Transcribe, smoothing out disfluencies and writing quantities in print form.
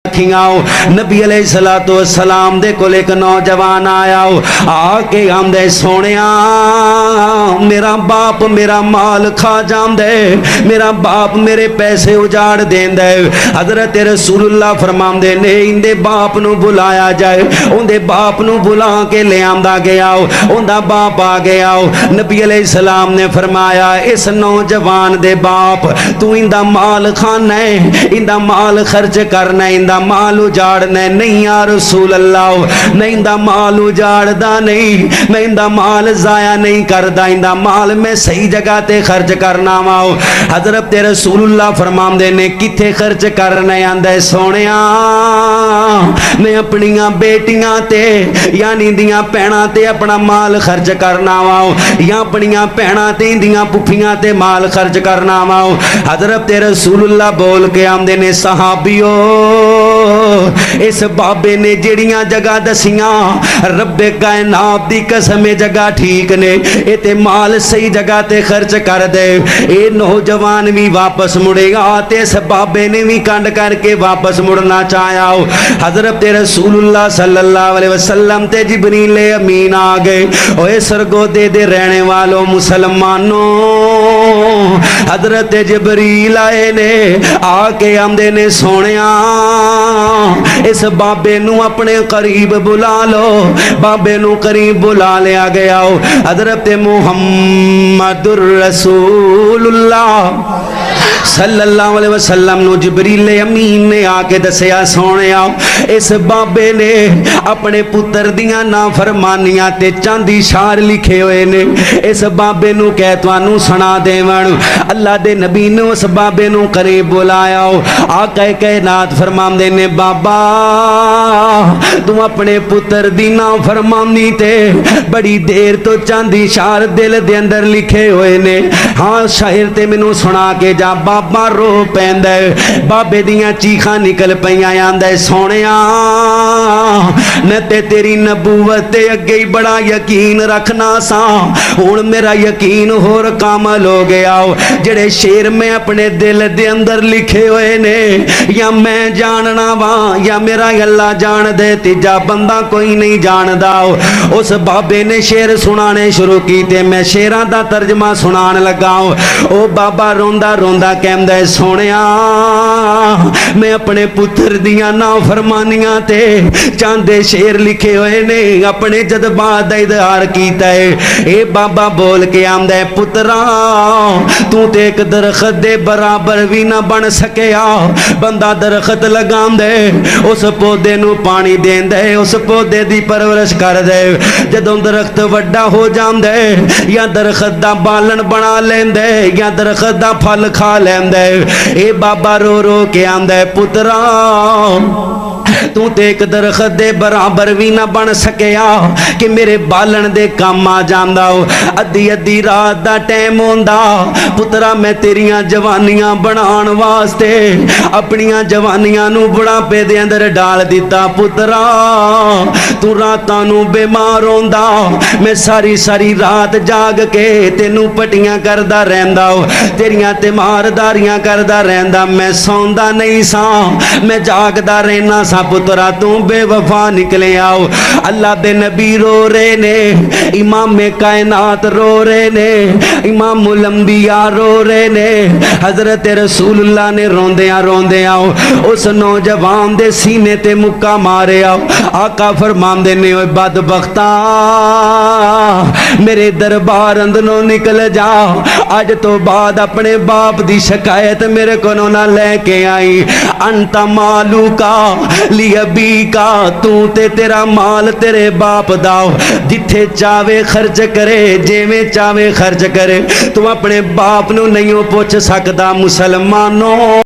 नबी अलैहिस्सलातु वस्सलाम दे कोल एक नौजवान आया आके आंदे सोनिया मेरा बाप मेरा माल खा जांदे, मेरा बाप मेरे पैसे उजाड़ देंदा है। हजरत रसूलुल्लाह फरमांदे ने इंदे बाप नू बुलाया जाए। उंदे बाप नू बुला के ले आंदा गया, उंदा बाप आ गया। नबी अलैहिस्सलाम ने फरमाया इस नौजवान दे बाप तू इंदा माल खाना है, इंदा माल खर्च करना है, इंदा माल उजाड़ना है। नहीं या रसूल अल्लाह, मैं इंदा माल उजाड़दा नहीं, मैं इंदा माल जाया नहीं करदा, इंदा माल मैं सही जगह ते खर्च करना वा। हजरत रसूलुल्लाह फरमांदे ने किथे खर्च करना है? आंदा सोनिया मैं अपनियां बेटियां ते यानी दियां भैणां ते अपना माल खर्च करना वा, या अपनियां भैणां ते इंदियां पुफियां ते माल खर्च करना वा। हजरत रसूलुल्लाह बोल के आंदे ने सहाबियो इस बाबे ने जेड़ियां जगह दसियां रब्बे कायनात दी कसम जगह ठीक ने, ये ते माल सही जगह ते खर्च कर दे। ये नौजवान भी वापस मुड़ेगा ते इस बाबे ने भी कंड करके वापस मुड़ना चाहा। हजरत रसूलुल्लाह सल्लल्लाहु अलैहि वसल्लम ते जिब्रील अमीन आ गए। ओए सरगोदे दे रहने वालों मुसलमानों, हजरत जिब्रील आए ने आके आंदे ने सोनिया इस बाबे नू अपने करीब बुला लो। बाबे नू करीब बुला लिया गया। हजरत मुहम्मदुर रसूलुल्लाह सल्लल्लाहु अलैहि वसल्लम नु जिब्रील अमीन ने आके दसिया सोनिया इस बाबे ने अपने पुत्र दियां नाफरमानियां ते चांदी शार लिखे हुए ने। इस बाबे नू कह तुहानू सुना देवन। अल्लाह दे नबी ने उस बाबे नू करीब बुलाया। आका कायनात फरमांदे ने बाबा तू अपने पुत्र दी नाफरमानी ते बड़ी देर तो चांदी शार दिल दे अंदर लिखे हुए ने। हाँ शायर ते मैनू सुना के जा। बाबा रो पैंदा, बाबे दियां चीखां निकल पईयां। आंदा सोनिया मैं ते तेरी नबूवत ते अगे ही बड़ा यकीन रखना सा, हुण मेरा यकीन होर कामल हो गया। जेड़े शेर मैं अपने दिल दे अंदर लिखे हुए ने या मैं जानना वा या मेरा अल्लाह जान दे, तीजा बंदा कोई नहीं जानदा। उस बाबे ने शेर सुनाने शुरू कीते। मैं शेरां दा तर्जमा सुनान लगा। ओ बाबा रोंदा रोंदा कहंदा सोनिया मैं अपने पुत्र दियां नाफरमानियां ते चांदे शेर लिखे हुए ने, अपने जज्बात दा इजहार कीता है। ए बाबा बोल के आंदा है पुत्रा तू ते एक दरखत दे बराबर भी ना बन सकिया। बंदा दरखत लगांदे उस पौधे नू पानी देंदा है, उस पौधे दी परवरिश करदे। जदों दरख्त वड्डा हो जांदा है या दरखत दा बालन बना लेंदा है या दरखत दा फल खा लेंदा है। ए बाबा रो रो के आंदा है पुत्रा तू ते एक दरखत दे बराबर भी ना बन सकिया कि मेरे बालन दे काम आ जांदा। अद्धी अद्धी रात दा टाइम होंदा पुत्रा मैं तेरियां जवानियां बनाण वास्ते अपनियां जवानियां नू बुढ़ापे दे अंदर डाल दिता। पुत्रा तू रातां नू बीमार होंदा, मैं सारी सारी रात जाग के तेनू पटियां करदा रहिंदा, तेरियां तिमारदारियां करदा रहिंदा। मैं सौंदा नहीं सा, मैं जागदा रहना सा। पुत्रा तू बेवफा निकले आओ। अल्लाह दे नबी रो रहे ने, इमाम कायनात रो रहे ने, इमामुल अंबिया रो रहे ने। हजरत रसूलुल्लाह ने रोंदियां रोंदियां उस नौजवान दे सीने ते मुक्का मारे आओ। आका फरमांदे ने ओए बदबख्ता मेरे दरबार अंदरों निकल जा, अज तो बाद अपने बाप दी शिकायत मेरे को ना लेके आई। अंता मालू का लियबी का तू ते तेरा माल तेरे बाप दा, जिथे चावे खर्च करे जिवें चावे खर्च करे, तू अपने बाप नू नहीं पुछ सकदा। मुसलमानों